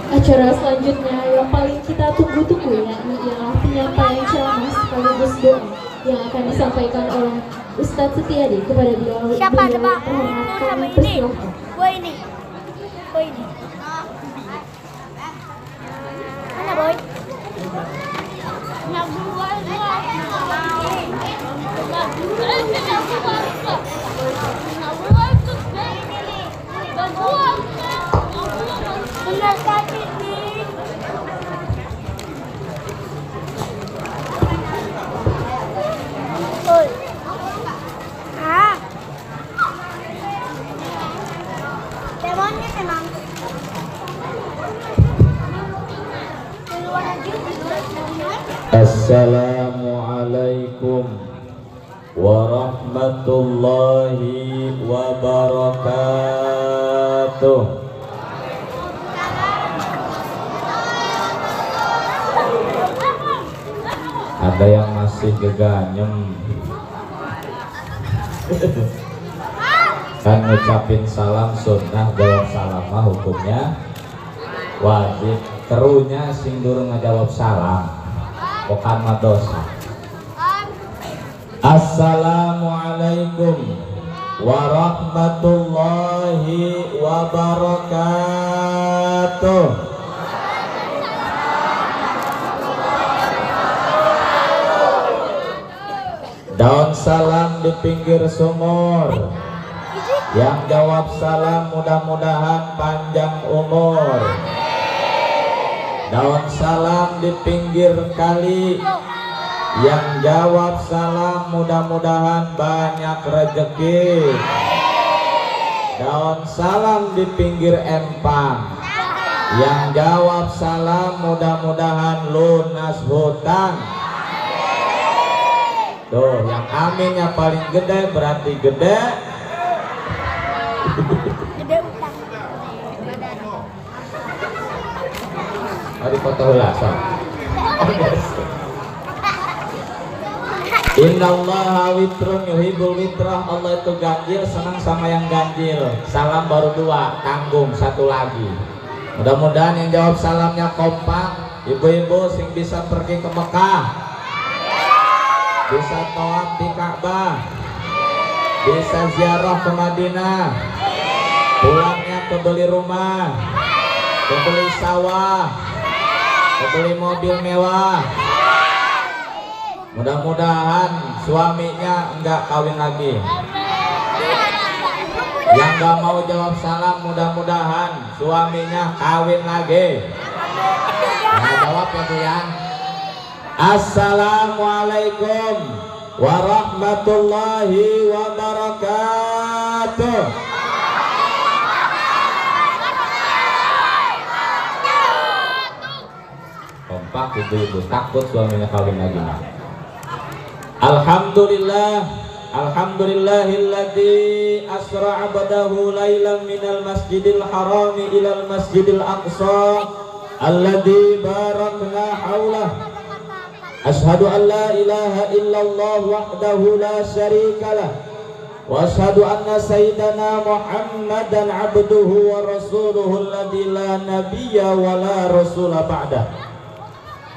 Acara selanjutnya yang paling kita tunggu-tunggu yakni ialah penyampaian ceramah sekaligus doa yang akan disampaikan oleh Ustadz Setiadi kepada beliau. Siapa ada Pak? Kami persilahkan. Gue ini. Mana boy? Benar tadi nih. Oi. Demonnya memang. Assalamualaikum warahmatullahi wabarakatuh. Ada yang masih geganyem kan ngucapin salam sunnah, jawab salam mah hukumnya wajib. Terunya sing durung ngajawab salam bukan mah dosa. Assalamualaikum warahmatullahi wabarakatuh. Daun salam di pinggir sumur. Yang jawab salam mudah-mudahan panjang umur. Daun salam di pinggir kali. Yang jawab salam mudah-mudahan banyak rezeki. Daun salam di pinggir empang. Yang jawab salam mudah-mudahan lunas hutang. Tuh, yang aminnya paling gede berarti gede. Gede utang. Mari foto heula so. Innallaha witrun yuhibbul witrah. Allah itu ganjil, senang sama yang ganjil. Salam baru dua, tanggung satu lagi. Mudah-mudahan yang jawab salamnya kompak. Ibu-ibu sing bisa pergi ke Mekah, bisa tawaf di Ka'bah, bisa ziarah ke Madinah, pulangnya ke beli rumah, ke beli sawah, ke beli mobil mewah. Mudah-mudahan suaminya enggak kawin lagi. Yang enggak mau jawab salam mudah-mudahan suaminya kawin lagi. Nah, jawab ya Bu ya. Assalamualaikum warahmatullahi wabarakatuh. Kompak ibu-ibu, takut suaminya kawin lagi. Alhamdulillahilladzi asra 'abdahu lailan minal masjidil harami ilal masjidil aqsa alladzi barakna haulah. Ashhadu an la ilaha illallah wahdahu la syarika lah wa ashhadu anna sayyidana Muhammadan abduhu wa rasuluhu alladzi la nabiyya wa la rasula ba'dah.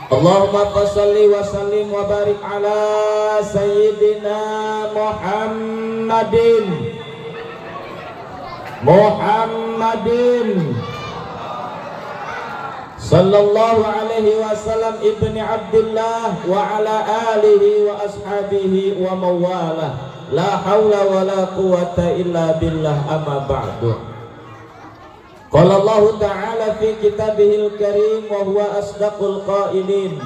Allahumma shalli wa sallim wa barik ala sayyidina Muhammadin sallallahu alaihi wasallam ibni Abdullah wa ala alihi wa ashabihi wa mawalah. La hawla wa la quwata illa billah, amma ba'du. Qala Allah ta'ala fi kitabihil karim wa huwa asdaqul qailin.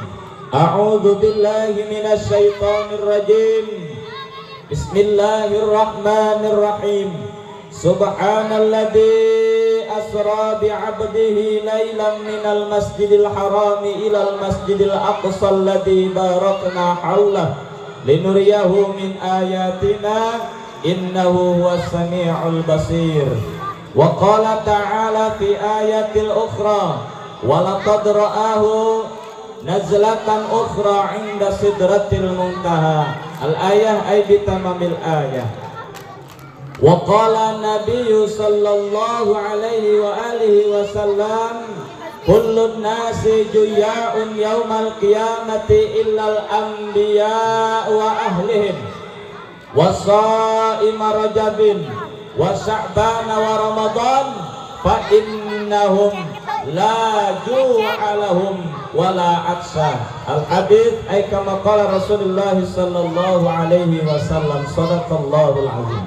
A'udzu billahi minasy syaithanir rajim. Bismillahirrahmanirrahim. Subhanalladzi asra bi'abdihi lailan minal masjidil harami ilal masjidil aqsa alladzi barakna haulah linuriyahu min ayatina innahu huwas sami'ul basir. Wa qala ta'ala fi ayatil ukhra wa laqad ra'ahu nazlatan ukhra 'inda sidratil muntaha. Al-ayah ay bitamamil ayah. Wa qala nabiyyu sallallahu alaihi wa alihi wasallam kullun nasi juya'un yaumal qiyamati illal anbiya wa ahlihim wa sha'ima rajabin wa sya'ban wa ramadan fa innahum la ju'a lahum wala atsa. Al hadits ay kama qala Rasulullah sallallahu alaihi wasallam, sadaqallahul azim.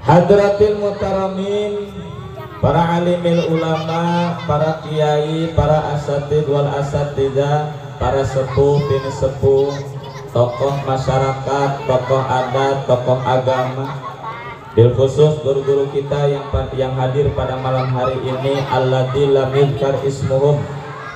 Hadratil mutaramin, para alimil ulama, para kiai, para asatid wal asatidah, para sepuh bini sepuh, tokoh masyarakat, tokoh adat, tokoh agama, bil khusus guru-guru kita yang hadir pada malam hari ini, alladzi lam yuzkar ismuhum,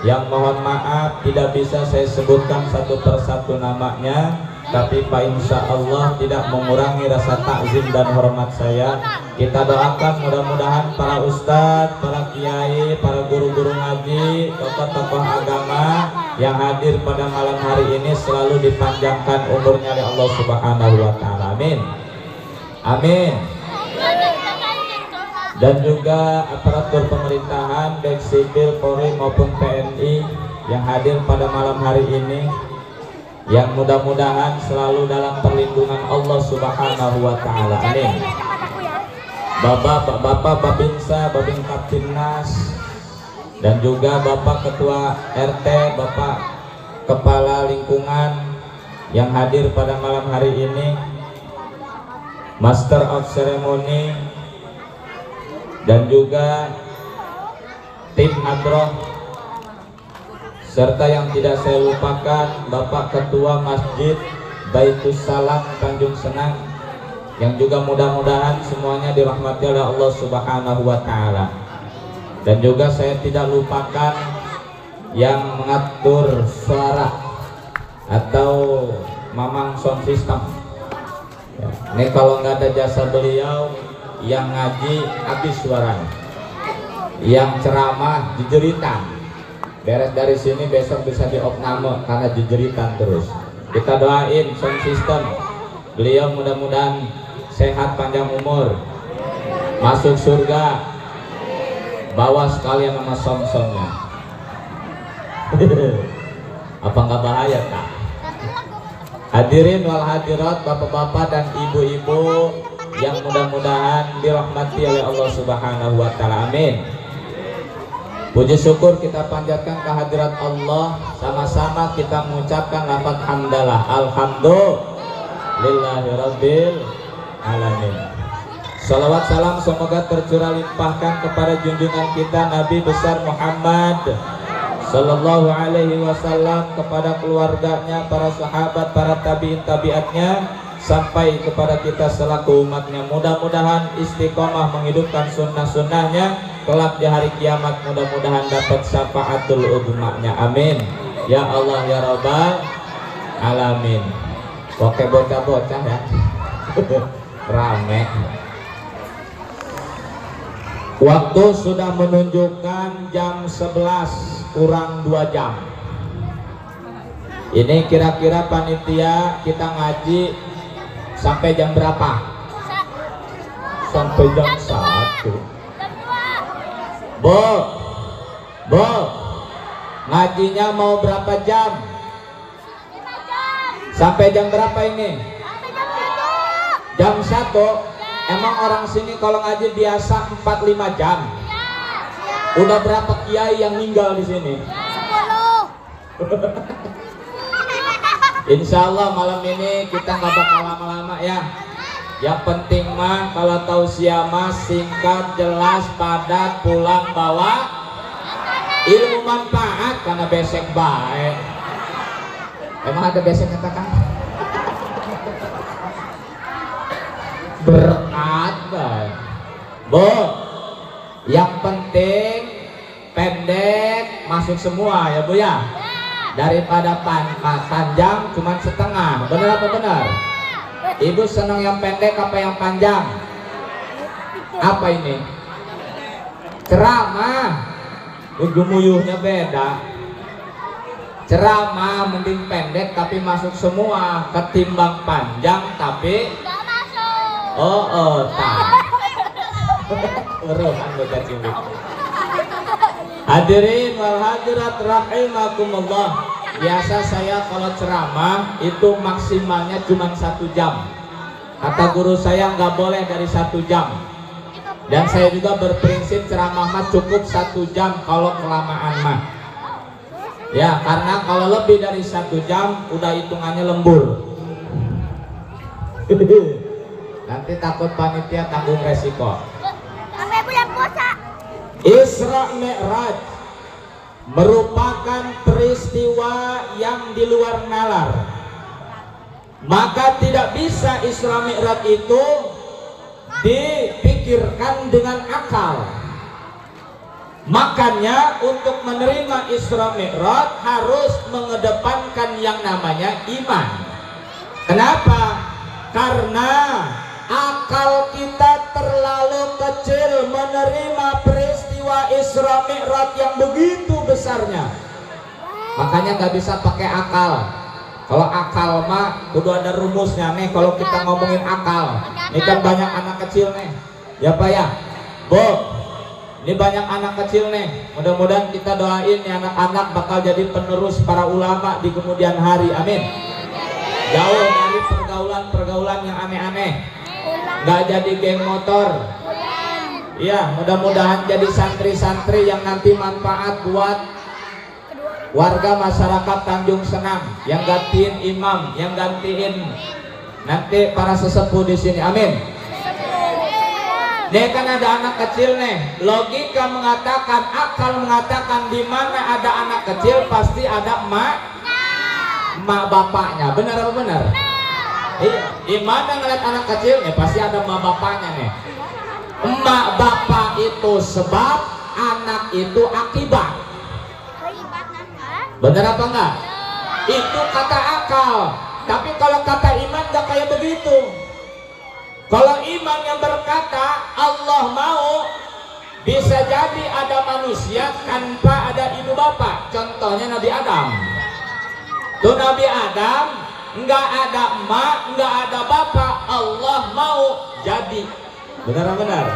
yang mohon maaf tidak bisa saya sebutkan satu persatu namanya, tapi Pak insya Allah tidak mengurangi rasa takzim dan hormat saya. Kita doakan mudah-mudahan para ustadz, para kiai, para guru-guru ngaji, tokoh-tokoh agama yang hadir pada malam hari ini selalu dipanjangkan umurnya oleh Allah Subhanahu wa taala. Amin. Amin. Dan juga aparatur pemerintahan baik sipil, Polri maupun TNI yang hadir pada malam hari ini, yang mudah-mudahan selalu dalam perlindungan Allah Subhanahu wa taala. Amin. Bapak Babinsa, Babin Kaptimnas, dan juga Bapak Ketua RT, Bapak Kepala Lingkungan yang hadir pada malam hari ini, Master of Ceremony, dan juga tim hadroh, serta yang tidak saya lupakan Bapak Ketua Masjid Baitus Salam Tanjung Senang, yang juga mudah-mudahan semuanya dirahmati oleh Allah Subhanahu wa taala. Dan juga saya tidak lupakan yang mengatur suara atau mamang sound system ya, ini kalau nggak ada jasa beliau, yang ngaji habis suaranya, yang ceramah jejeritan, beres dari sini besok bisa diopname karena jejeritan terus. Kita doain sound system beliau mudah-mudahan sehat panjang umur, masuk surga, bawa sekalian nama sound-soundnya. Apa nggak bahaya Kak? Hadirin wal hadirat, bapak-bapak dan ibu-ibu yang mudah-mudahan dirahmati oleh Allah Subhanahu wa taala. Amin. Puji syukur kita panjatkan kehadirat Allah, sama-sama kita mengucapkan lafaz hamdalah, alhamdulillahirabbil alamin. Salawat salam semoga tercurah limpahkan kepada junjungan kita Nabi besar Muhammad sallallahu alaihi wasallam, kepada keluarganya, para sahabat, para tabi'in tabi'atnya, sampai kepada kita selaku umatnya. Mudah-mudahan istiqomah menghidupkan sunnah-sunnahnya, kelak di hari kiamat mudah-mudahan dapat syafaatul udma'nya. Amin ya Allah ya Rabbal alamin. Oke, bocah-bocah ya rame. Waktu sudah menunjukkan jam 11 kurang 2 jam. Ini kira-kira panitia kita ngaji sampai jam berapa? Sampai jam 1. Bo, ngajinya mau berapa jam? Sampai jam berapa ini? Jam 1. Emang orang sini kalau ngaji biasa 4-5 jam. Udah berapa kiai yang meninggal di sini? 10. Insya Allah malam ini kita nggak bakal lama-lama ya. Yang penting mah kalau tausiah mah singkat, jelas, padat, pulang bawa ilmu manfaat karena besek baik. Emang ada besek katakan? Berat baik. Bo, yang penting pendek masuk semua ya Bu ya. Daripada panjang cuman setengah. Benar apa benar? Ibu senang yang pendek apa yang panjang? Apa ini? Ceramah. Ujung-ujungnya beda. Ceramah mending pendek tapi masuk semua, ketimbang panjang tapi tak. Uruhan bocah cilik. Hadirin wal hadirat rahimakumullah. Biasa saya kalau ceramah itu maksimalnya cuma 1 jam. Kata guru saya nggak boleh dari 1 jam. Dan saya juga berprinsip ceramah mah cukup 1 jam kalau kelamaan mah. Ya, karena kalau lebih dari 1 jam udah hitungannya lembur. Nanti takut panitia tanggung resiko. Sampai bulan puasa. Isra Mi'raj merupakan peristiwa yang di luar nalar. Maka tidak bisa Isra Mi'raj itu dipikirkan dengan akal. Makanya untuk menerima Isra Mi'raj harus mengedepankan yang namanya iman. Kenapa? Karena akal kita terlalu kecil menerima peristiwa Isra Mi'raj yang begitu besarnya. Makanya gak bisa pakai akal. Kalau akal mah kudu ada rumusnya nih. Kalau kita ngomongin akal, ini kan banyak anak kecil nih. Ya Pak ya, Bu, ini banyak anak kecil nih. Mudah-mudahan kita doain nih anak-anak bakal jadi penerus para ulama di kemudian hari. Amin. Jauh dari pergaulan-pergaulan yang aneh-aneh. Nggak jadi geng motor. Iya, mudah-mudahan jadi santri-santri yang nanti manfaat buat warga masyarakat Tanjung Senang, yang gantiin imam, yang gantiin nanti para sesepuh di sini. Amin. Nih kan ada anak kecil nih. Logika mengatakan, akal mengatakan di mana ada anak kecil pasti ada emak bapaknya. Benar apa benar? Iya. Di mana ngeliat anak kecil nih pasti ada emak bapaknya nih. Emak bapak itu sebab, anak itu akibat. Benar apa enggak? Itu kata akal. Tapi kalau kata iman enggak kayak begitu. Kalau iman yang berkata Allah mau, bisa jadi ada manusia tanpa ada ibu bapak. Contohnya Nabi Adam. Tuh Nabi Adam enggak ada emak, enggak ada bapak, Allah mau jadi. Benar-benar.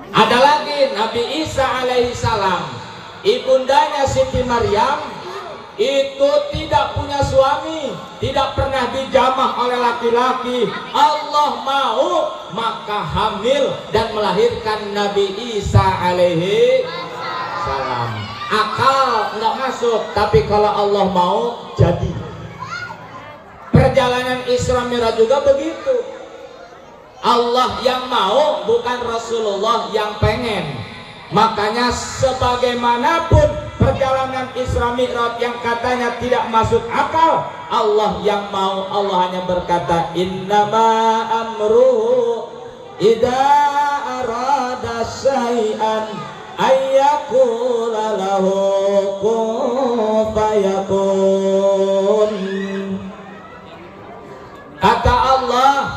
Ada lagi Nabi Isa alaihissalam. Ibundanya Siti Maryam itu tidak punya suami, tidak pernah dijamah oleh laki-laki. Allah mau, maka hamil dan melahirkan Nabi Isa alaihi salam. Akal nggak masuk, tapi kalau Allah mau jadi. Perjalanan Isra Mi'raj juga begitu. Allah yang mau, bukan Rasulullah yang pengen. Makanya sebagaimanapun perjalanan Isra Mi'raj yang katanya tidak masuk akal, Allah yang mau. Allah hanya berkata innama amruhu idza arada syai'an ayyaqula lahu kun fayakun. Kata Allah,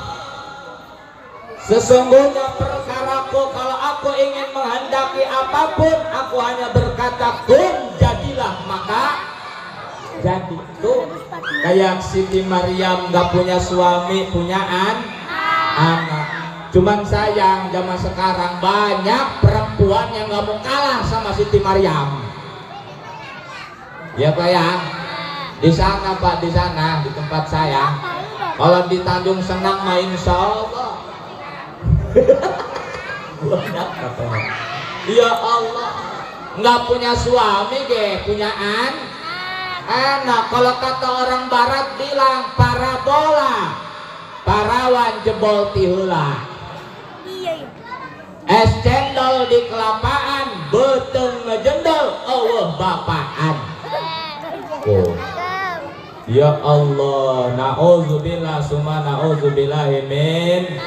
sesungguhnya perkaraku, kalau aku ingin menghendaki apapun, aku hanya berkata kun, jadilah, maka jadi. Tuh kayak Siti Maryam gak punya suami, punya anak. Cuman sayang zaman sekarang banyak perempuan yang gak mau kalah sama Siti Maryam. Ya Pak ya, di sana Pak, di sana di tempat saya. Kalau di Tanjung Senang mah insya Allah banyak katanya. Ya Allah, nggak punya suami ge, punya anak. Kalau kata orang barat bilang parabola, parawan jebol tihula. Es cendol di kelapaan, beteng ngejendol, bapaan. Oh. Ya Allah, na'udzubillah summa na'udzubillahi min.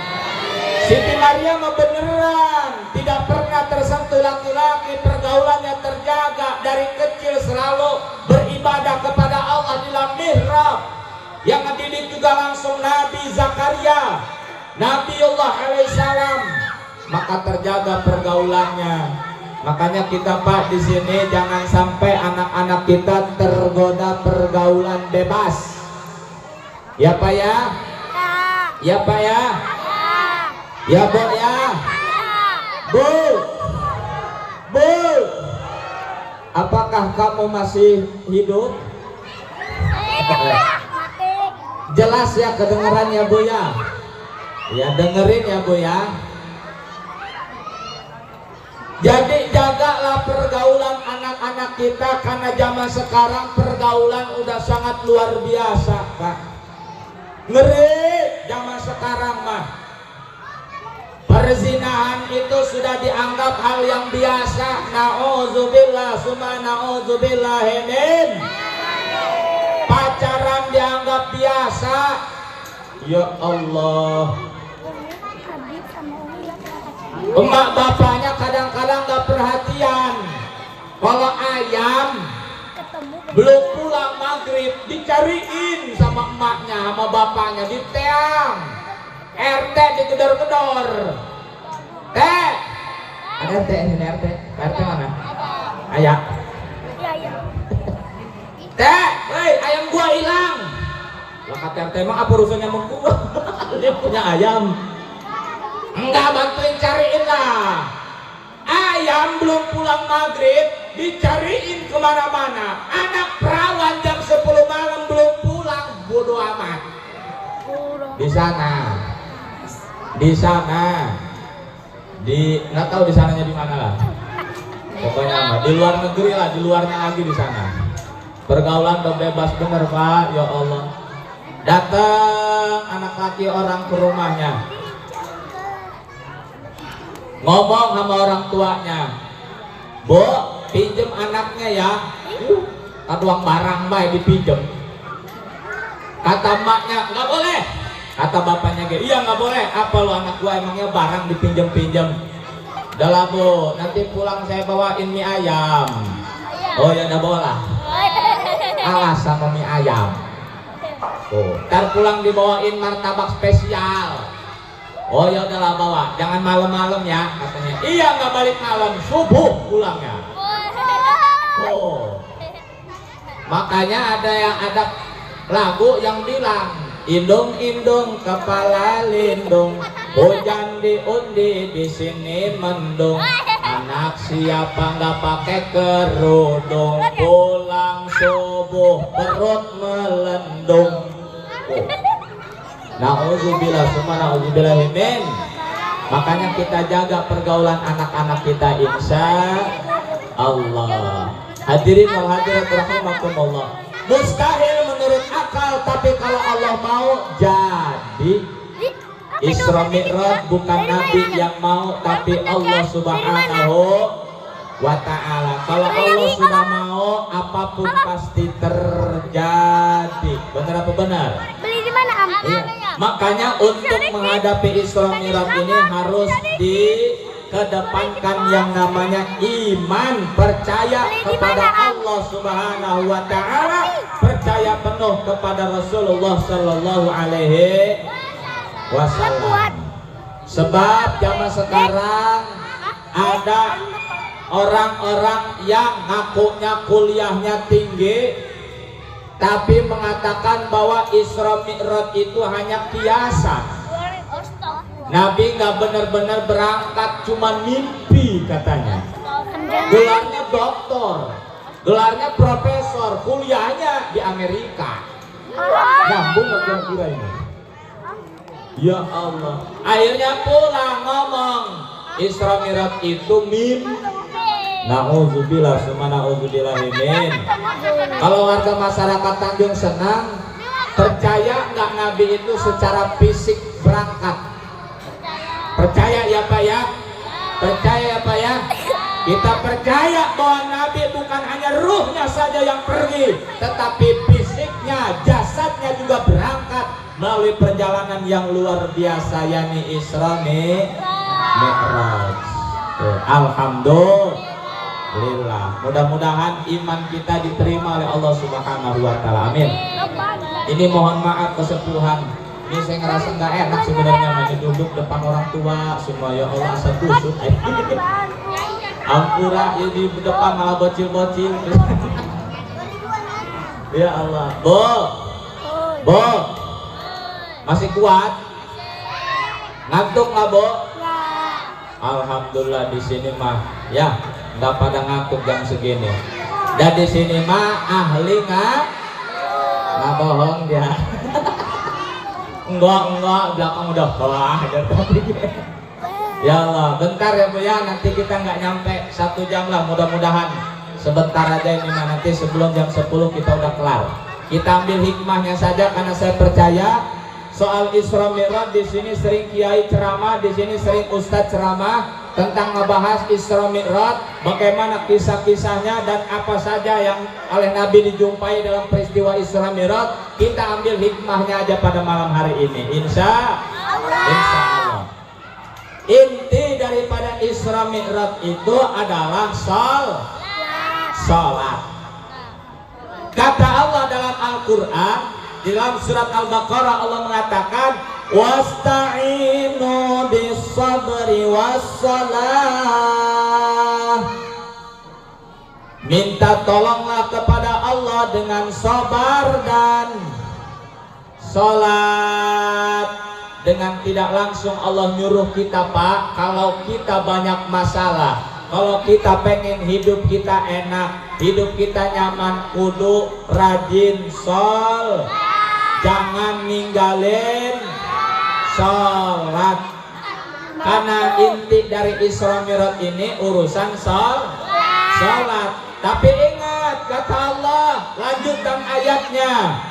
Siti Maryam beneran tidak pernah tersentuh laki-laki, pergaulannya terjaga, dari kecil selalu beribadah kepada Allah di dalam mihrab. Yang ngedidik juga langsung Nabi Zakaria, Nabiullah alaihissalam, maka terjaga pergaulannya. Makanya kita Pak di sini jangan sampai anak-anak kita tergoda pergaulan bebas. Ya Pak ya? Ya Pak ya? Ya Bu ya? Bu, apakah kamu masih hidup? Jelas ya kedengeran ya Bu ya? Ya dengerin ya Bu ya. Jadi jagalah pergaulan anak-anak kita, karena zaman sekarang pergaulan udah sangat luar biasa Pak. Ngeri zaman sekarang mah. Perzinahan itu sudah dianggap hal yang biasa. Na'udzubillah summa na'udzubillah min. Pacaran dianggap biasa. Ya Allah. Emak bapaknya kadang-kadang gak perhatian. Kalau ayam belum pulang maghrib dicariin sama emaknya sama bapaknya, diteang. RT digedor-gedor. Teh, ada RT ini RT. RT mana? Ayam. Teh, hei ayam gua hilang. Lah kata RT emang apa urusannya sama gua? Dia punya ayam. Enggak, bantuin cariin lah. Ayam belum pulang maghrib dicariin kemana-mana. Anak perawan jam 10 malam belum pulang, bodoh amat. Di sana, nggak tahu di sananya di mana lah. Pokoknya mah di luar negeri lah, di luarnya lagi di sana. Pergaulan udah bebas bener Pak, ya Allah. Datang anak laki orang ke rumahnya, ngomong sama orang tuanya, Bu, pinjem anaknya ya. Uang barang baik dipinjem. Kata maknya, nggak boleh. Kata bapaknya, iya nggak boleh. Apa lu anak gua emangnya barang dipinjem-pinjem? Udah lah Bu, nanti pulang saya bawain mie ayam. Oh ya udah boleh. Alas sama mie ayam. Oh, ntar pulang dibawain martabak spesial. Oh ya udahlah bawa, jangan malam-malam ya katanya. Iya nggak balik malam, subuh pulangnya. Oh, makanya ada lagu yang bilang, indung-indung kepala lindung, hujan diundi di sini mendung. Anak siapa nggak pakai kerudung, pulang subuh perut melendung. Oh. Na'udzubillah summa na'udzubillah min. Makanya kita jaga pergaulan anak-anak kita insya Allah. Hadirin wal hadirat rahimakumullah. Mustahil menurut akal, tapi kalau Allah mau jadi. Isra Mi'raj bukan Nabi yang mau, tapi Allah Subhanahu wa ta'ala. Kalau Allah sudah mau, apapun pasti terjadi. Benar apa benar? Beli di mana Am? Iya. Makanya untuk menghadapi Isra Mi'raj ini harus dikedepankan yang namanya iman, percaya kepada Allah Subhanahu wa ta'ala, percaya penuh kepada Rasulullah Sallallahu Alaihi Wasallam. Sebab zaman sekarang ada orang-orang yang ngakunya kuliahnya tinggi, tapi mengatakan bahwa Isra Mi'raj itu hanya kiasan. Nabi nggak benar-benar berangkat, cuma mimpi katanya. Gelarnya doktor, gelarnya profesor, kuliahnya di Amerika. Nyambung nggak kira-kira ini? Ya Allah. Akhirnya pulang ngomong Isra Mi'raj itu mimpi. Na'udzubillah summa na'udzubillah min. Kalau warga masyarakat Tanjung senang, percaya nggak Nabi itu secara fisik berangkat? Percaya ya Pak ya? Percaya ya Pak ya? Kita percaya bahwa Nabi bukan hanya ruhnya saja yang pergi, tetapi fisiknya, jasadnya juga berangkat melalui perjalanan yang luar biasa, yakni Isra Mi'raj. Alhamdulillah. Mudah-mudahan iman kita diterima oleh Allah Subhanahu wa ta'ala. Amin. Ini mohon maaf kesepuhan. Ini saya ngerasa nggak enak sebenarnya masih duduk depan orang tua semua, ya Allah asal tusuk. Ampura ya di depan malah bocil-bocil. Ya Allah. Bo. Masih kuat? Ngantuk nggak Bo? Alhamdulillah di sini mah ya nggak pada ngantuk jam segini. Dan di sini mah ahli nggak bohong dia. enggak belakang udah wah dari tadi. Ya Allah, bentar ya Bu ya, nanti kita nggak nyampe 1 jam lah, mudah-mudahan sebentar aja ini mah, nanti sebelum jam 10 kita udah kelar. Kita ambil hikmahnya saja karena saya percaya soal Isra Mi'raj di sini sering kiai ceramah, di sini sering ustadz ceramah tentang ngebahas Isra Mi'raj, bagaimana kisah-kisahnya dan apa saja yang oleh Nabi dijumpai dalam peristiwa Isra Mi'raj. Kita ambil hikmahnya aja pada malam hari ini, insya Allah. Inti daripada Isra Mi'raj itu adalah salat. Kata Allah dalam Al-Quran, dalam surat Al-Baqarah, Allah mengatakan wasta'inu bis-sabri was-salah. Minta tolonglah kepada Allah dengan sabar dan salat. Dengan tidak langsung Allah nyuruh kita, Pak, kalau kita banyak masalah, kalau kita pengen hidup kita enak, hidup kita nyaman, kudu rajin jangan ninggalin sholat. Karena inti dari Isra Mi'raj ini urusan sholat. Tapi ingat kata Allah, lanjutan ayatnya,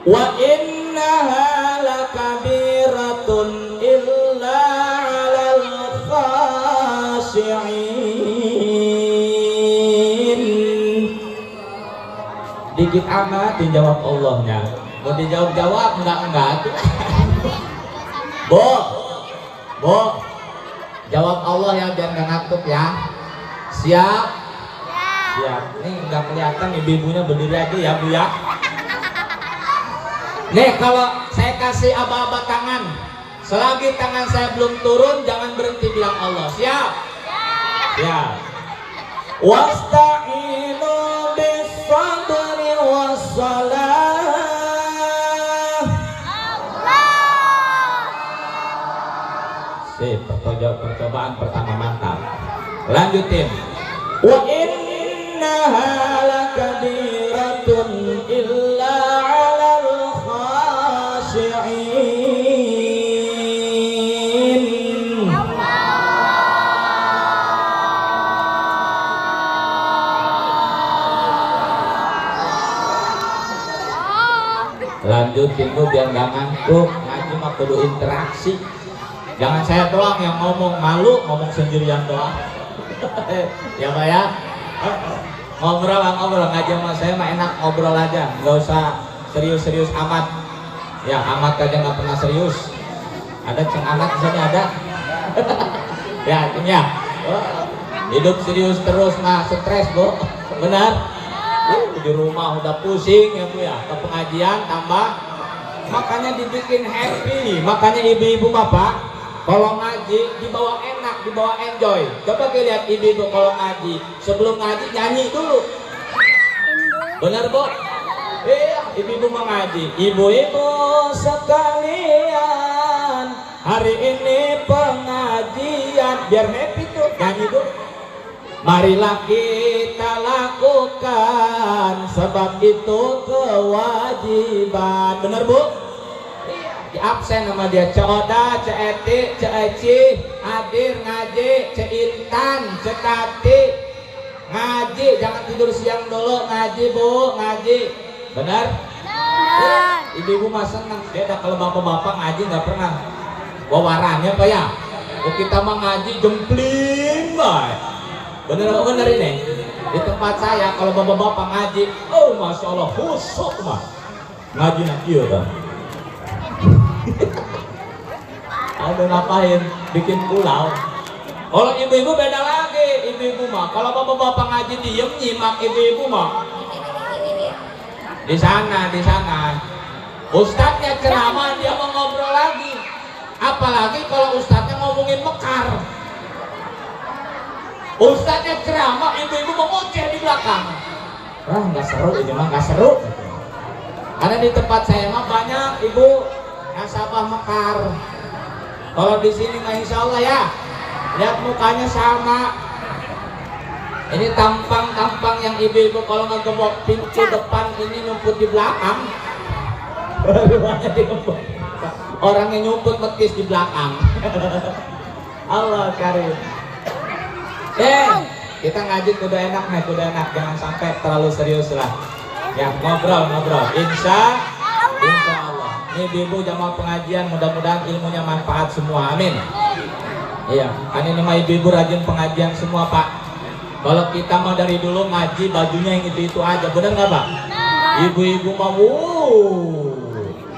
wa innaha lakabiratun illa 'alal khashi'in. Dikit amat dijawab Allahnya. Mau dijawab enggak. Bo, jawab Allah ya biar nggak ngantuk ya. Siap. Ini nggak kelihatan ibu-ibunya berdiri aja ya Bu ya. Nih kalau saya kasih aba-aba tangan, selagi tangan saya belum turun jangan berhenti bilang Allah. Siap? Siap. Wasta'inu bis-sabri was-salah. Sip, percobaan pertama mantap. Lanjutin. Wa innaha lakabiratun illa 'alal khashi'in. Lanjutin lu biar gak ngantuk. Ngaji mah kudu interaksi. Jangan saya doang yang ngomong, malu ngomong sendirian doang. Ya Pak ya, ngobrol ngaji sama saya mah enak, ngobrol aja, nggak usah serius-serius amat. Ya amat aja nggak pernah serius. Ada ceng anak di sini ada. Ya artinya hidup serius terus mah stres Bu, benar? Di rumah udah pusing ya Bu ya, ke pengajian tambah, makanya dibikin happy. Makanya ibu-ibu bapak kalau ngaji dibawa enak, dibawa enjoy. Coba lihat ibu-ibu kalau ngaji, sebelum ngaji nyanyi dulu. Benar Bu? Iya, ibu-ibu mau ngaji. Ibu-ibu sekalian, hari ini pengajian, biar happy tuh, nyanyi Bu. Marilah kita lakukan, sebab itu kewajiban. Benar Bu? Di absen sama dia, Coda, Ceti, Ceci, hadir ngaji, Cintan, Cetati, ngaji, jangan tidur siang dulu, ngaji Bu, ngaji, benar? Ibu-ibu mah senang, beda kalau bapak-bapak ngaji nggak pernah wawarannya Pak ya. Oh kita mah ngaji jempling baik, bener ini. Di tempat saya kalau bapak-bapak ngaji, oh masya Allah khusyuk mah, ngaji nanti ya. Ada ngapain bikin pulau. Kalau ibu-ibu beda lagi. Ibu-ibu mah kalau bapak-bapak ngaji diem nyimak, ibu-ibu mah di sana ustadznya ceramah dia mau ngobrol lagi. Apalagi kalau ustadznya ngomongin mekar, ustadznya ceramah, ibu-ibu mau ngoceh di belakang. Nggak seru, ini mah nggak seru. Karena di tempat saya mah banyak ibu nasabah mekar. Kalau di sini mah insya Allah ya, lihat mukanya sama. Ini tampang-tampang yang ibu-ibu kalau ngegembok pintu depan ini nyumput di belakang. Orangnya nyumput metis di belakang. Allah karim. Kita ngaji kudu enak nih, kudu enak, jangan sampai terlalu serius lah. Ya ngobrol. Insya Allah. Ini ibu jamaah pengajian, mudah-mudahan ilmunya manfaat semua. Amin. Iya, kan ini mah ibu rajin pengajian semua Pak. Kalau kita mah dari dulu ngaji bajunya yang itu aja, bener nggak Pak? Ibu-ibu mah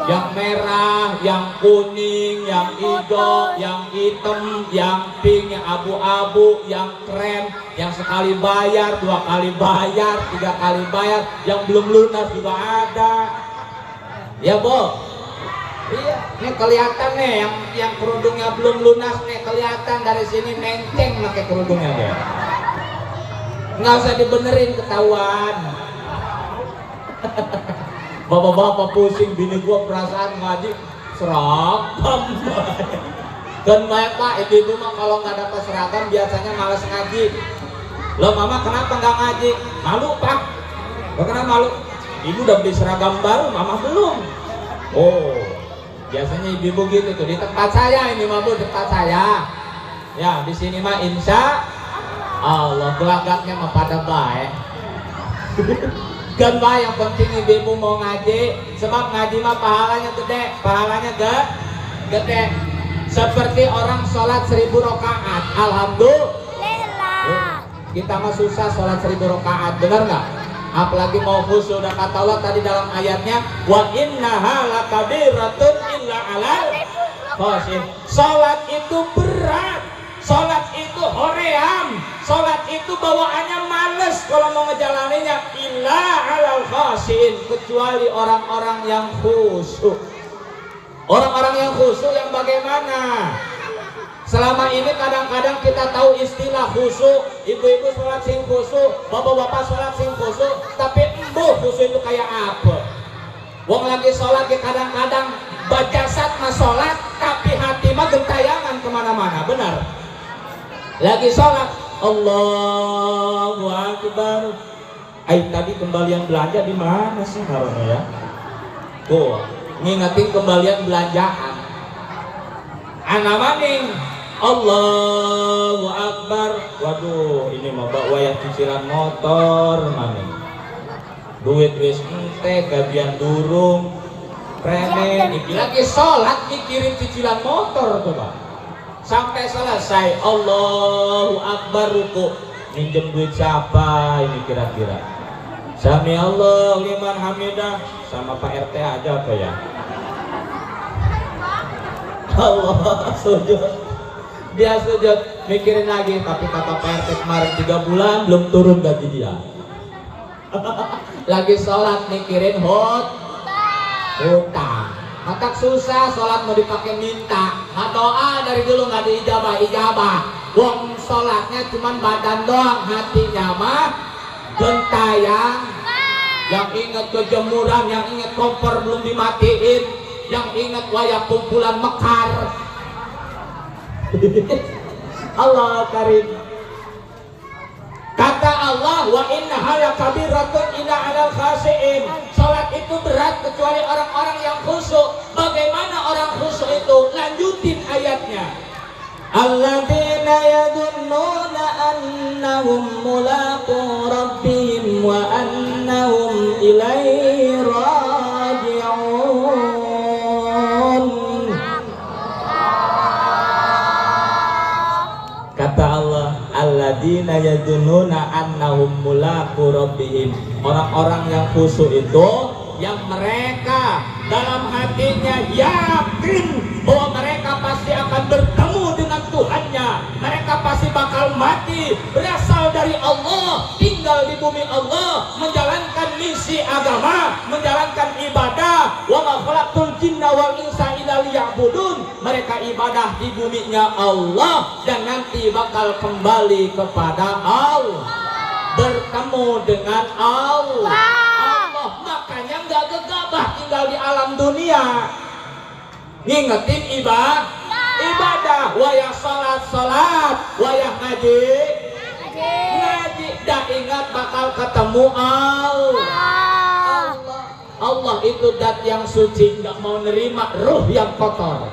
yang merah, yang kuning, yang hijau, yang hitam, yang pink, yang abu-abu, yang krem, yang sekali bayar, 2 kali bayar, 3 kali bayar, yang belum lunas juga ada. Ya Bu? Iya, ini kelihatan nih yang kerudungnya belum lunas nih, kelihatan dari sini menceng pakai kerudungnya deh. Nggak usah dibenerin, ketahuan. Bapak-bapak pusing, bini gua perasaan ngaji seragam. Dan banyak Pak, ibu-ibu mah kalau nggak dapat seragam biasanya malas ngaji. Loh Mama kenapa nggak ngaji? Malu Pak. Lo kenapa malu? Ibu udah beli seragam baru, Mama belum. Oh, biasanya ibu-ibu gitu tuh. Di tempat saya ini mah Bu, tempat saya. Ya di sini mah insya Allah gelagatnya mah pada baik. Kan Pak, yang penting ibu mau ngaji, sebab ngaji mah pahalanya gede. Seperti orang sholat 1000 rakaat. Alhamdulillah. Kita mah susah sholat 1000 rakaat, benar nggak? Apalagi mau khusyuk. Udah kata Allah tadi dalam ayatnya, wa innaha lakabiratun illa alal khashin. Sholat itu berat. Sholat itu hoream, sholat itu bawaannya males kalau mau ngejalaninya. Illa alal khashin, kecuali orang-orang yang khusyuk. Orang-orang yang khusyuk yang bagaimana? Selama ini kadang-kadang kita tahu istilah khusyuk, ibu-ibu sholat sing khusyuk, bapak-bapak sholat sing khusyuk, tapi embuh khusyuk itu kayak apa? Wong lagi sholat ya kadang-kadang bajasat mah sholat, tapi hati mah gentayangan kemana-mana, benar? Lagi sholat, Allahu Akbar. Tadi kembalian belanja di mana sih naruhnya ya? Tuh, ngingetin kembalian belanjaan. Anak maning, Allahu Akbar. Waduh, ini mah wayah cicilan motor maning. Duit wis ente, gajian durung, prene. Iki lagi sholat mikirin cicilan motor tuh Pak. Sampai selesai Allahu Akbar ruku, minjem duit siapa ini kira-kira? Sami Allah liman hamidah, sama Pak RT aja apa ya? Allah sujud, dia sujud, mikirin lagi, tapi kata Pak RT kemarin 3 bulan belum turun gaji dia. Lagi sholat mikirin hutang. Matak susah sholat mau dipakai minta. Doa dari dulu nggak diijabah. Wong sholatnya cuman badan doang, hatinya mah gentayang. Yang ingat kejemuran, yang ingat kompor belum dimatiin, yang ingat wayah kumpulan mekar. Allah karim. Kata Allah, wa innaha lakabiratun illa 'alal khashi'in. Salat itu berat kecuali orang-orang yang khusyuk. Bagaimana orang khusyuk itu? Lanjutin ayatnya. Alladzina yadunnuna annahum mulaqu rabbihim wa annahum ilaihi raji'un. Kata Allah, alladzina yadunnuna annahum mulaqu rabbihim. Orang-orang yang khusyuk itu yang mereka dalam hatinya yakin bahwa mereka pasti akan bertemu dengan Tuhannya. Mereka pasti bakal mati, berasal dari Allah, tinggal di bumi Allah, menjalankan misi agama, menjalankan ibadah. Wa ma khalaqtul jinna wal insa illa liya'budun. Mereka ibadah di buminya Allah dan nanti bakal kembali kepada Allah, bertemu dengan Allah. Makanya nggak gegabah tinggal di alam dunia, ngingetin ibadah, wayah sholat, wayah ngaji. bakal ketemu Allah. Allah itu zat yang suci, nggak mau nerima ruh yang kotor.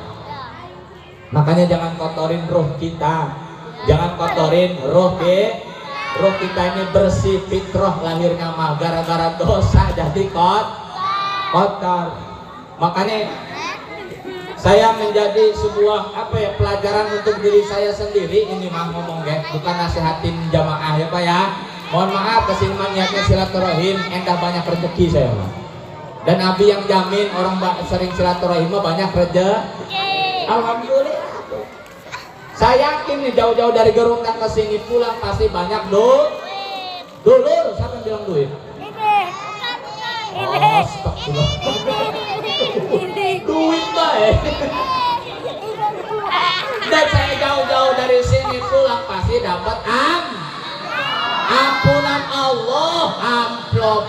Makanya jangan kotorin ruh kita, jangan kotorin ruh kita ini bersih, fitrah lahirnya mah gara-gara dosa jadi kotor. Makanya saya menjadi sebuah pelajaran untuk diri saya sendiri. Ini mah ngomong bukan nasihatin jamaah ya Pak ya. Mohon maaf kesini niatnya silaturahim, endah banyak rezeki saya mah. Dan Nabi yang jamin orang sering silaturahim banyak rezeki. Alhamdulillah. Saya yakin nih jauh-jauh dari Geruntan ke sini pulang pasti banyak duit. Dulur, siapa yang bilang duit? Astagfirullah. Duit baik. Dan saya jauh-jauh dari sini pulang pasti dapat ampunan Allah, amplop.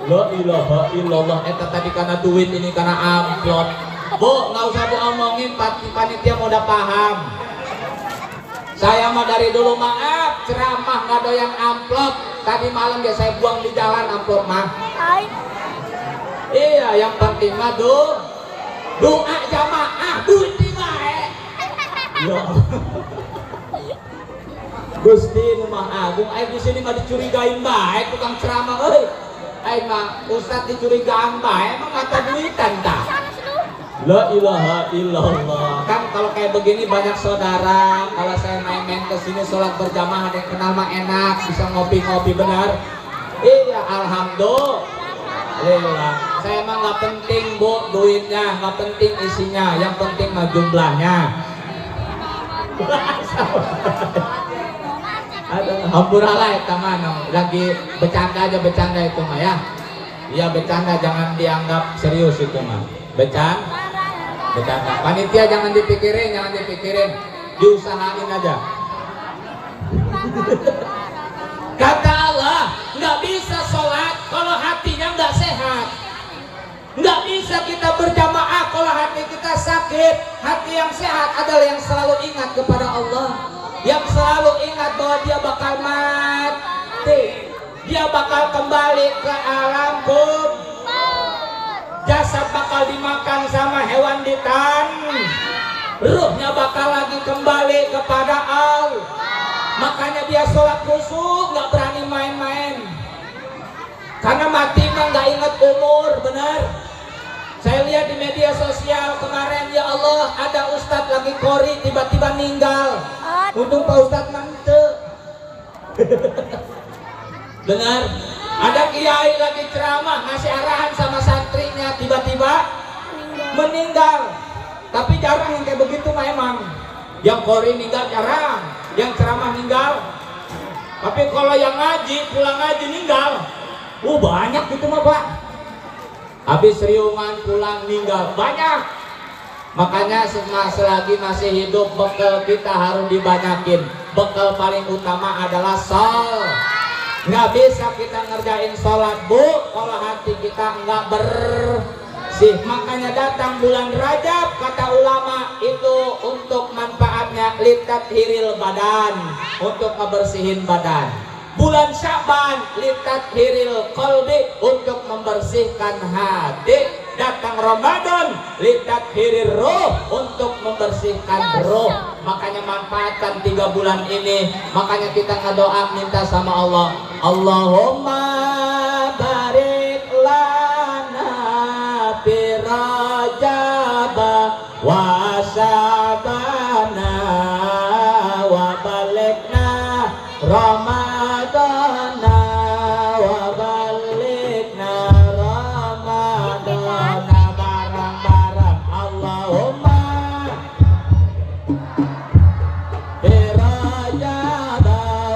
La ilaha illallah. Eta tadi karena duit, ini karena amplop. Bu, nggak usah diomongin, panitia mau udah paham. Saya mah dari dulu maaf, ceramah nggak doyan amplop. Tadi malam ya saya buang di jalan amplop mah. Iya, yang penting mah doa jamaah, duit di bae. Ya. Gusti Mah Agung, di sini mah dicurigain bae tukang ceramah, mah Ustadz dicurigain bae, emang kata duitan tak? La ilaha illallah. Kan kalau kayak begini banyak saudara. Kalau saya main-main ke sini sholat berjamaah, ada yang kenal mah enak, bisa ngopi-ngopi benar. Iya, alhamdulillah. Saya mah nggak penting Bu duitnya, nggak penting isinya, yang penting mah jumlahnya. Hampuralah eta mah lagi bercanda aja, bercanda itu mah ya. Iya bercanda, jangan dianggap serius itu mah. Bercanda. Panitia jangan dipikirin, diusahain aja. Kata Allah, nggak bisa sholat kalau hatinya nggak sehat. Nggak bisa kita berjamaah kalau hati kita sakit. Hati yang sehat adalah yang selalu ingat kepada Allah, yang selalu ingat bahwa dia bakal mati, dia bakal kembali ke alam kubur. Jasad bakal dimakan sama hewan di tan, ruhnya bakal lagi kembali kepada Allah. Makanya dia sholat khusyuk, nggak berani main-main. Karena mati mah nggak ingat umur, benar. Saya lihat di media sosial kemarin, ya Allah, ada ustadz lagi kori tiba-tiba meninggal. Untung Pak Ustadz mantep. Benar. Ada kiai lagi ceramah ngasih arahan sama santrinya, tiba-tiba meninggal. Tapi jarang yang kayak begitu mah emang. Yang kori meninggal jarang, yang ceramah meninggal. Tapi kalau yang ngaji, pulang ngaji meninggal, banyak gitu mah Pak. Habis riungan pulang meninggal banyak. Makanya selagi masih hidup, bekal kita harus dibanyakin. Bekal paling utama adalah nggak bisa kita ngerjain sholat Bu kalau hati kita nggak bersih. Makanya datang bulan Rajab, kata ulama itu untuk manfaatnya litathiril badan, untuk ngebersihin badan. Bulan Syaban litathiril qalbi, untuk membersihkan hati. Datang Ramadan litathiril ruh, untuk membersihkan ruh. Makanya manfaatkan 3 bulan ini. Makanya kita ngedoa minta sama Allah, Allahumma barik lana fi Rajab wa Sya'bana wa balikna Ramadana wa balikna Ramadana. Barang-barang Allahumma fi Rajab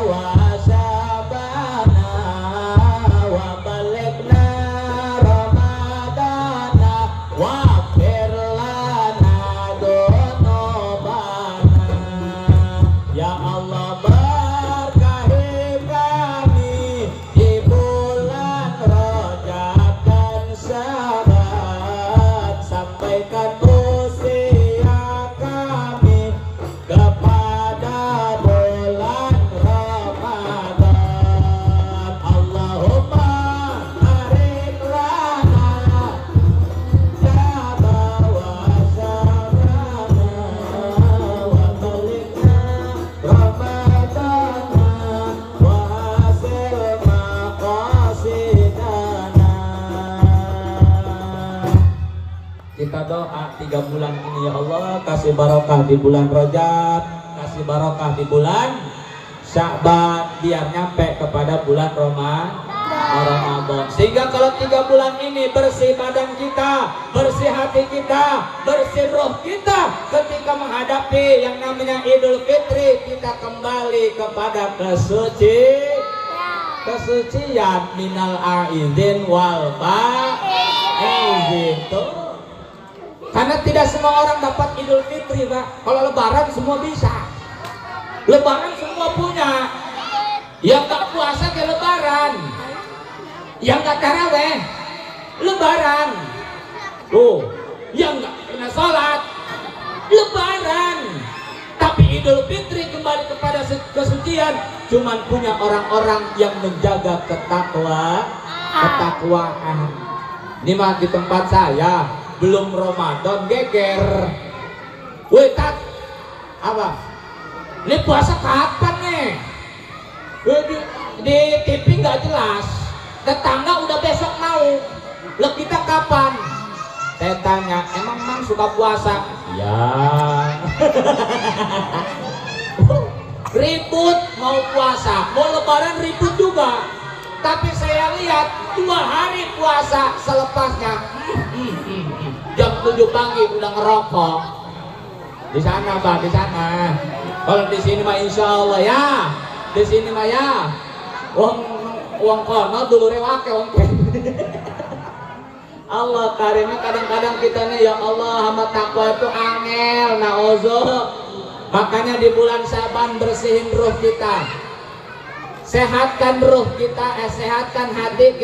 wa Sya'bana wa balikna Ramadana wa fir lana dunubana. Ya Allah, berkahi kami di bulan Rajab dan Sya'ban. Sampaikan usia kami kepada bulan Ramadan. 3 bulan ini ya Allah, kasih barokah di bulan Rajab, kasih barokah di bulan Sya'ban, biar nyampe kepada bulan Ramadan. Sehingga kalau 3 bulan ini bersih badan kita, bersih hati kita, bersih roh kita, ketika menghadapi yang namanya Idul Fitri, kita kembali kepada kesucian minal aizin wal faizin tuh. Karena tidak semua orang dapat Idul Fitri, Pak. Kalau Lebaran semua bisa. Lebaran semua punya. Yang tak puasa ke Lebaran, yang gak taraweh Lebaran, yang gak pernah sholat Lebaran. Tapi Idul Fitri kembali kepada kesucian cuman punya orang-orang yang menjaga ketakwaan. Ini mah di tempat saya belum Ramadan geger. Woi Tat, apa? Ini puasa kapan nih? Di TV nggak jelas. Tetangga udah besok mau. Lah kita kapan? Saya tanya, emang Mang suka puasa? Ya. Ribut mau puasa, mau Lebaran ribut juga. Tapi saya lihat 2 hari puasa selepasnya jam 7 pagi udah ngerokok. Di sana Pak, di sana. Kalau di sini mah insya Allah ya, di sini mah ya, uang kono dulu rewake uang. Allah karimnya kadang-kadang kita nih ya Allah hamba takwa itu angel naozo. Makanya di bulan Syaban bersihin ruh kita, sehatkan ruh kita, sehatkan hati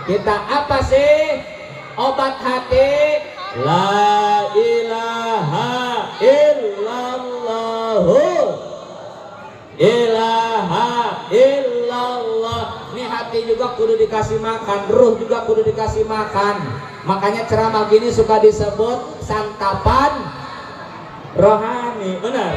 kita. Apa sih obat hati? La ilaha illallah, ilaha illallah. Ini hati juga kudu dikasih makan, ruh juga kudu dikasih makan. Makanya ceramah gini suka disebut santapan rohani, benar.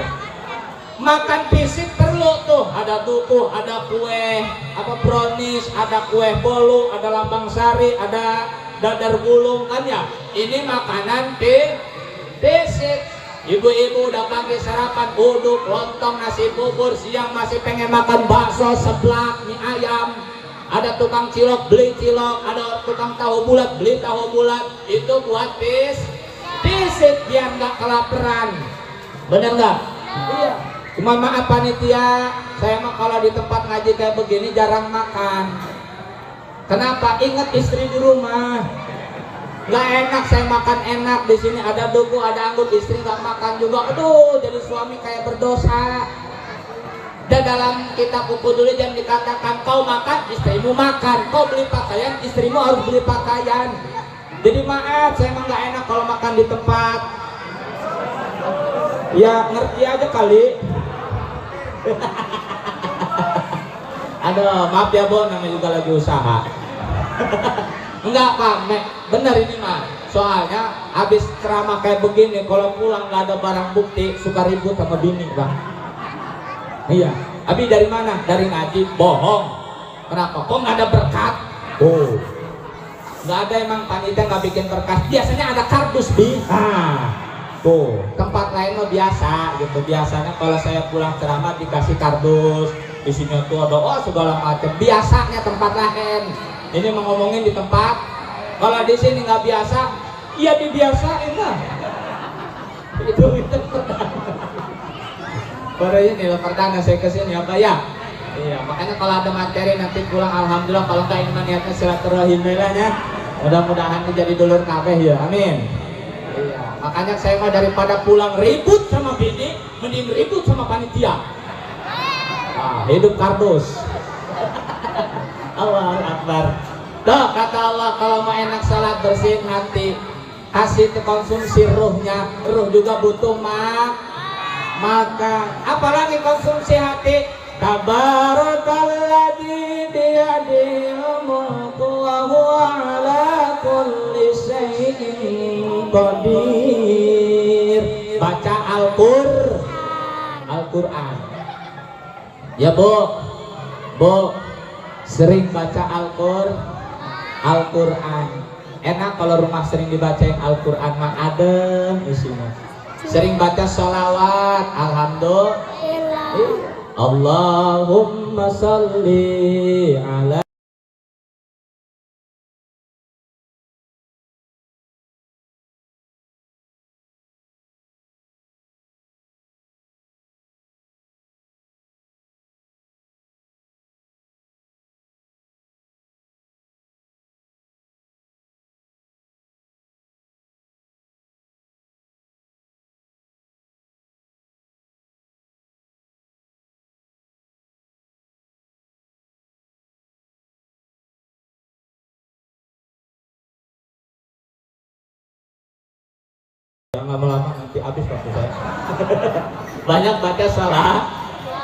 Makan fisik perlu tuh, ada tubuh, ada kue, apa brownies, ada kue bolu, ada lambang sari, ada dadar gulung kan ya. Ini makanan fisik. Ibu-ibu udah pagi sarapan uduk, lontong, nasi bubur, siang masih pengen makan bakso, seblak, mie ayam. Ada tukang cilok, beli cilok, ada tukang tahu bulat, beli tahu bulat. Itu buat fisik biar nggak kelaparan. Bener nggak? Iya. Cuma maaf panitia, saya mah kalau di tempat ngaji kayak begini jarang makan. Kenapa? Ingat istri di rumah. Nggak enak saya makan enak di sini ada duku, ada anggur, istri nggak makan juga. Aduh, jadi suami kayak berdosa. Dan dalam kitab buku dulu jangan dikatakan kau makan, istrimu makan. Kau beli pakaian, istrimu harus beli pakaian. Jadi maaf, saya emang nggak enak kalau makan di tempat. Ya ngerti aja kali. Aduh, maaf ya Bon, namanya juga lagi usaha. Enggak Pak, bener ini mah. Soalnya habis ceramah kayak begini, kalau pulang nggak ada barang bukti, suka ribut sama bini Bang. Iya, Abi dari mana? Dari ngaji. Bohong. Kenapa? Kok nggak ada berkat? Oh, nggak ada, emang panitia nggak bikin berkat. Biasanya ada kardus Bi. Tuh, tempat lain mah biasa gitu. Biasanya kalau saya pulang ceramah dikasih kardus. Di sini tuh ada segala macam. Biasanya tempat lain. Ini mau ngomongin di tempat. Kalau di sini nggak biasa, iya dibiasain lah. Itu baru ini loh perdana saya kesini apa ya? Iya, makanya kalau ada materi nanti pulang alhamdulillah, kalau nggak ini niatnya silaturahim ya. Mudah-mudahan jadi dulur kabeh ya, amin. Iya, makanya saya mah daripada pulang ribut sama bini, mending ribut sama panitia. Hidup kardus. Allahu Akbar. Tuh kata Allah, kalau mau enak salat bersihin hati, kasih ke konsumsi ruhnya. Ruh juga butuh makan. Apalagi konsumsi hati. Tabarakalladzi biyadihil mulku wa huwa ala kulli syai'in qadir. Baca Al-Qur'an. Ya Bu, sering baca Al-Qur'an. Enak kalau rumah sering dibaca yang Al-Quran mah adem isinya. Sering baca sholawat, alhamdulillah. Allahumma salli ala. Jangan lama-lama nanti habis waktu saya. Banyak baca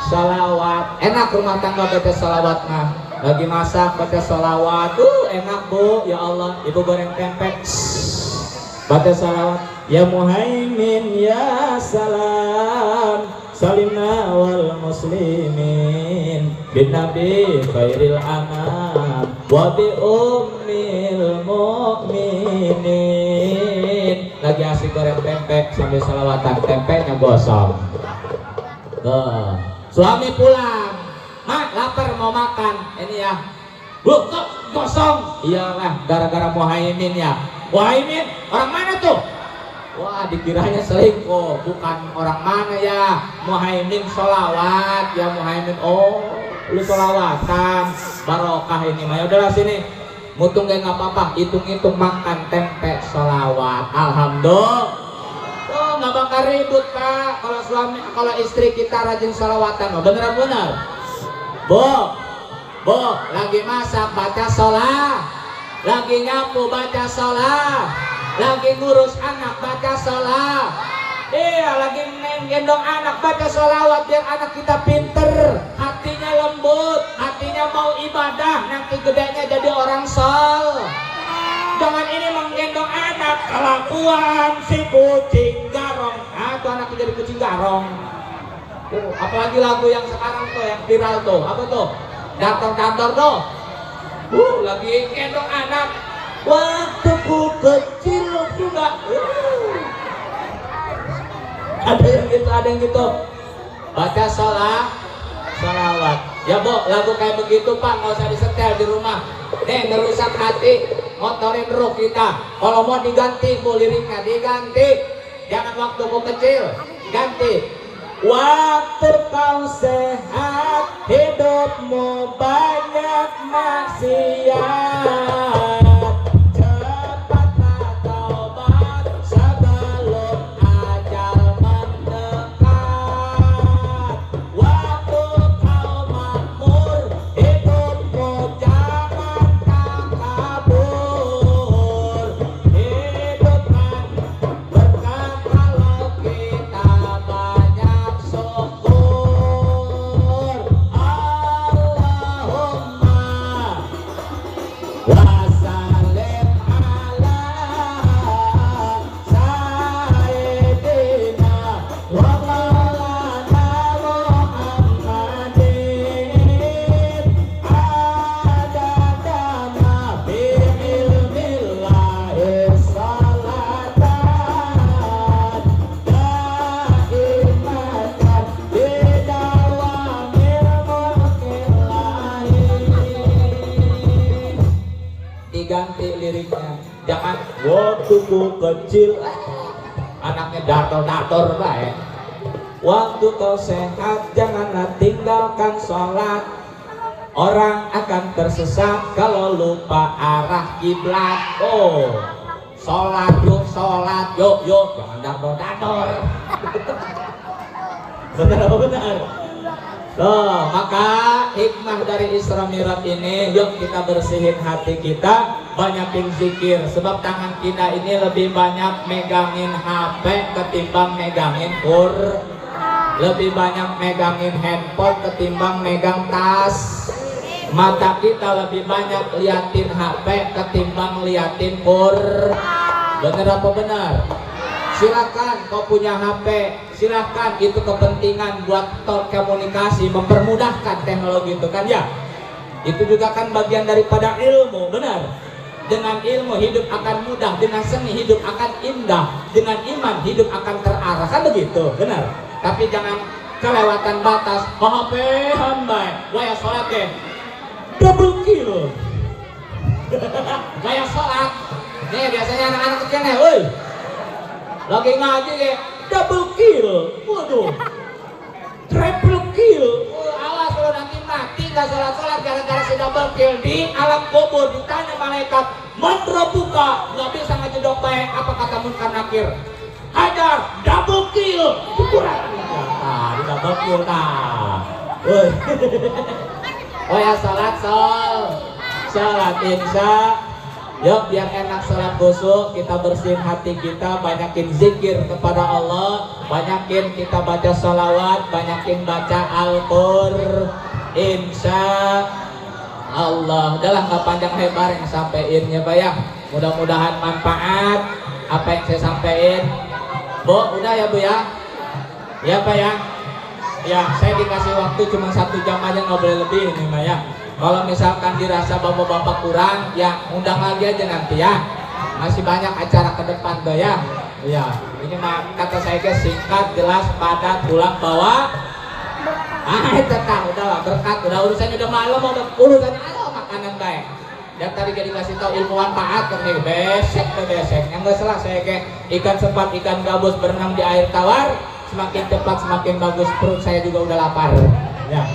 salawat. Enak rumah tangga baca salawat mah. Lagi masak baca salawat. Enak bu. Ya Allah, ibu goreng tempe. Baca salawat. Ya Muhaimin ya salam. Salimna wal muslimin bin nabi khairil anam wa bi ummil mu'minin. Lagi asik goreng tempe sambil salawatan, tempenya gosong. Suami pulang, mak lapar mau makan, ini ya, bu kok gosong? Iyalah gara-gara Muhaimin ya. Muhaimin orang mana tuh? Wah dikiranya selingkuh, bukan orang mana ya. Muhaimin sholawat ya Muhaimin. Oh lu sholawatan, barokah ini mah. Yaudahlah sini, mutung gak apa-apa, hitung-hitung makan tempe sholawat. Alhamdulillah. Oh nggak bakal ribut pak kalau istri kita rajin sholawatan. Oh bener-bener. Bu lagi masak baca sholat, lagi nyapu baca sholat, lagi ngurus anak baca sholat. Iya lagi gendong anak baca sholawat biar anak kita pinter, hatinya lembut, hatinya mau ibadah, nanti gedenya jadi orang sol. Jangan ini menggendong anak kelakuan si kucing garong. Nah tuh anaknya jadi kucing garong. Apalagi lagu yang sekarang tuh yang viral tuh, apa tuh? Dator tuh. Lagi gendong anak. Waktu ku kecil juga. Ada yang gitu. Baca sholawat. Ya bu, lagu kayak begitu pak, nggak usah disetel di rumah. Nih ngerusak hati, ngotorin ruh kita. Kalau mau diganti, bu liriknya diganti. Jangan waktu ku kecil, ganti. Waktu kau sehat, hidupmu banyak maksiat. Ganti liriknya, jangan waktu ku kecil anaknya dator baik. Waktu kau sehat janganlah tinggalkan sholat. Orang akan tersesat kalau lupa arah kiblat. Oh sholat yuk jangan dator. Benar apa benar? Maka hikmah dari Isra Mi'raj ini, yuk kita bersihin hati kita, banyakin zikir. Sebab tangan kita ini lebih banyak megangin HP ketimbang megangin lebih banyak megangin handphone ketimbang megang tas. Mata kita lebih banyak liatin HP ketimbang liatin Bener apa benar? Silakan kau punya HP, silakan itu kepentingan buat komunikasi, mempermudahkan teknologi itu kan ya. Itu juga kan bagian daripada ilmu, benar. Dengan ilmu hidup akan mudah, dengan seni hidup akan indah, dengan iman hidup akan terarah. Kan begitu, benar. Tapi jangan kelewatan batas. HP hamba, waya sholat ke double kill. Waya sholat. Nih biasanya anak-anak kecil nih, woi. Lagi ngaji ke double kill. Waduh. Triple kill. Awas kalau nanti mati gak sholat-sholat gara-gara si double kill di alam kubur. Ditanya malaikat, man rabbuka, gak bisa ngejedok baik. Apa kata munkar nakir? Hajar, double kill. Kurang. Nah, di double kill nah. Woi. Oh ya sholat sholat insya. Yuk biar enak sholat khusyuk, kita bersihin hati kita, banyakin zikir kepada Allah, banyakin kita baca sholawat, banyakin baca Al-Qur'an, insya Allah. Udahlah nggak panjang lebar yang sampeinnya Pak ya. Mudah-mudahan manfaat apa yang saya sampaikan. Bu, udah ya Bu ya? Ya Pak ya? Ya, saya dikasih waktu cuma 1 jam aja, nggak boleh lebih ini Pak ya. Kalau misalkan dirasa bapak-bapak kurang, ya undang lagi aja nanti ya. Masih banyak acara ke depan tuh ya. Ya, ini mah kata saya guys, singkat, jelas, padat, pulang bawa. Itu kah, udahlah berkat, udah urusannya udah malam, udah urusannya ayo makanan baik. Dan tadi gak dikasih tahu ilmu manfaat tuh nih, besek. Yang gak salah saya kayak ikan sepat, ikan gabus berenang di air tawar, semakin cepat semakin bagus, perut saya juga udah lapar. Ya.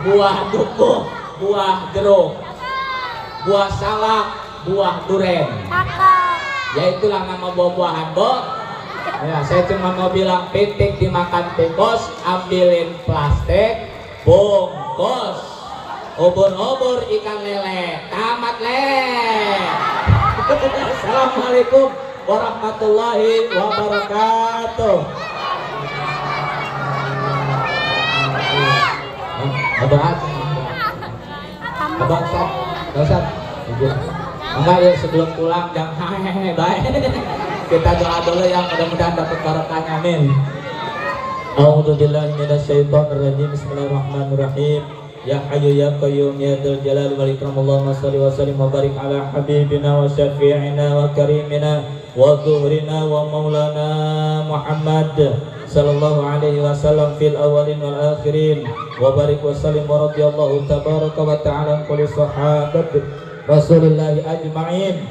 Buah duku, buah jeruk, buah salak, buah duren. Ya itulah nama buah-buahan, Bu. Ya, saya cuma mau bilang pitik dimakan tikus, ambilin plastik, bungkus. Ubur-ubur ikan lele, tamat le. Assalamualaikum warahmatullahi wabarakatuh. Abang Ustaz, enggak ya sebelum pulang jangan hehehe baik. Kita doa dulu yang mudah-mudahan dapat barokahnya, amin. A'udzubillahi minasyaitonir rajim. Bismillahirrahmanirrahim. Ya Hayyu ya Qayyum ya Dzal Jalali wal Ikram. Allahumma shalli wa sallim wa barik ala habibina wa syafi'ina wa karimina wa zuhrina wa maulana Muhammad sallallahu alaihi wasallam fil awalin wal akhirin wa barik wa sallim wa radiyallahu tabaraka wa ta'ala kulli sahabat Rasulillah ajma'in.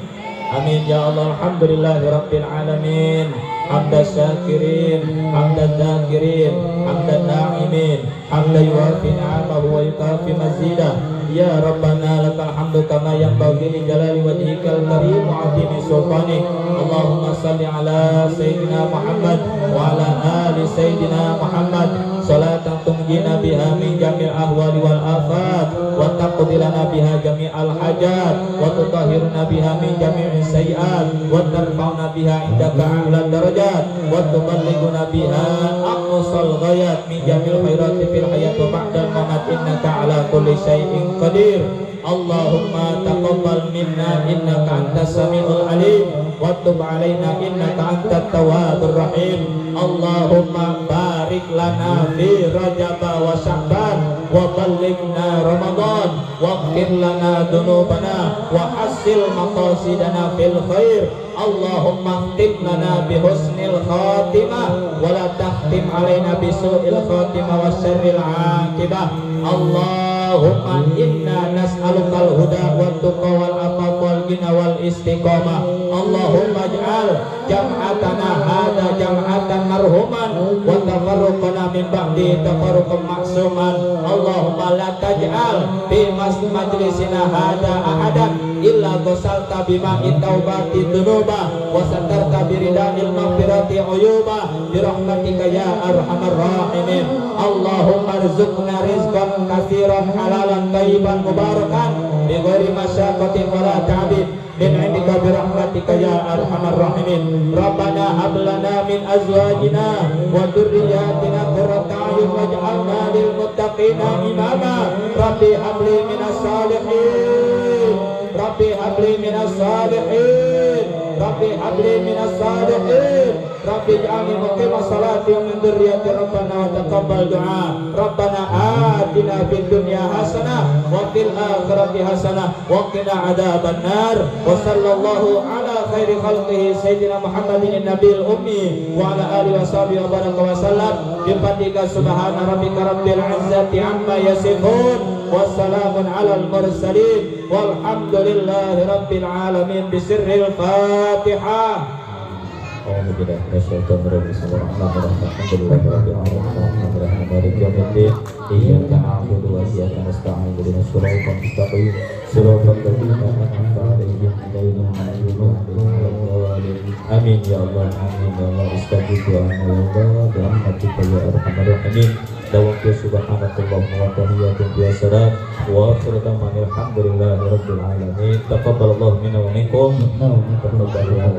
Amin ya Allah. Alhamdulillahi rabbil alamin. Hamdan syakirin, hamdan dzakirin, hamdan na'imin, hamdan yuwafi ni'amahu wa yukafi mazidah. Ya Rabbana lakal hamdu kama yanbaghi li jalali wajhikal karim wa 'azimi sultanik. Allahumma salli ala sayyidina Muhammad wa ala ali sayyidina Muhammad salatan tunjina biha min jamil ahwali wal afat wa taqdi lana biha jami'al hajat wa tutahhiruna biha min jami'is sayyi'at wa tarfa'una biha indaka a'la darajat wa tuballighuna biha aqsal ghayat min jamil khairati fil hayati wa ba'dal mamat innaka ala kulli syai'in qadir. Allahumma taqabbal minna innaka antas samiul alim wa tub alaina innaka antat tawwabur rahim. Allahumma barik lana fi Rajab wa Sya'ban wa ballighna Ramadan waghfir lana dhunubana wa hassil maqasidana fil khair. Allahumma khtim lana bi husnil khatimah wa la takhtim alaina bi su'il khatimah wa syarril aqibah. Allahumma inna nas'alukal huda wa tuqa wal afaf wal ghina wal istiqamah. Allahumma ij'al jam'atana hada jam'atan marhuman wa tafarruqana min ba'di tafarruqan ma'suman. Allahumma la taj'al fi majlisina hada ahadan illa ghasalta bima'in taubati dunuba wa satarta birida'il maghfirati uyuba bi rahmatika ya arhamar rahimin. Allahumma rizqna rizqan katsiran halalan thayyiban mubarakan bi ghairi masyaqqatin wala ta'bid min 'indika bi rahmatika ya arhamar rahimin. Rabbana hab lana min azwajina wa dhurriyyatina qurrata a'yun waj'alna lil muttaqina imama. Rabbi habli minas salihin, Rabbi habli minas salihin. Rabbi habli minas salihin Rabbi ij'alni muqimas salati wa min dzurriyyati Rabbana wa taqabbal du'a Rabbana atina fid dunya hasanah wa fil akhirati hasanah wa qina adzabannar wa sallallahu ala khairi khalqihi sayyidina Muhammadin nabiyil ummi wa ala alihi wa sahbihi wa baraka wa sallam bi fadlika subhana rabbika rabbil izzati amma yasifun wa salamun alal mursalin walhamdulillahi rabbil alamin bisirril Fatihah. أعوذ بالله من الشيطان الرجيم بسم الله الرحمن الرحيم الحمد لله رب العالمين الرحمن مالك يوم الدين إياك نعبد وإياك نستعين اهدنا الصراط المستقيم صراط الذين أنعمت عليهم غير المغضوب عليهم ولا الضالين آمين يا الله آمين يا الله استجب دعانا يا الله برحمتك يا أرحم الراحمين دعوك سبحانك اللهم وتحيات يا سلام وآخر دعوانا الحمد لله رب العالمين تقبل الله منا ومنكم تقبل الله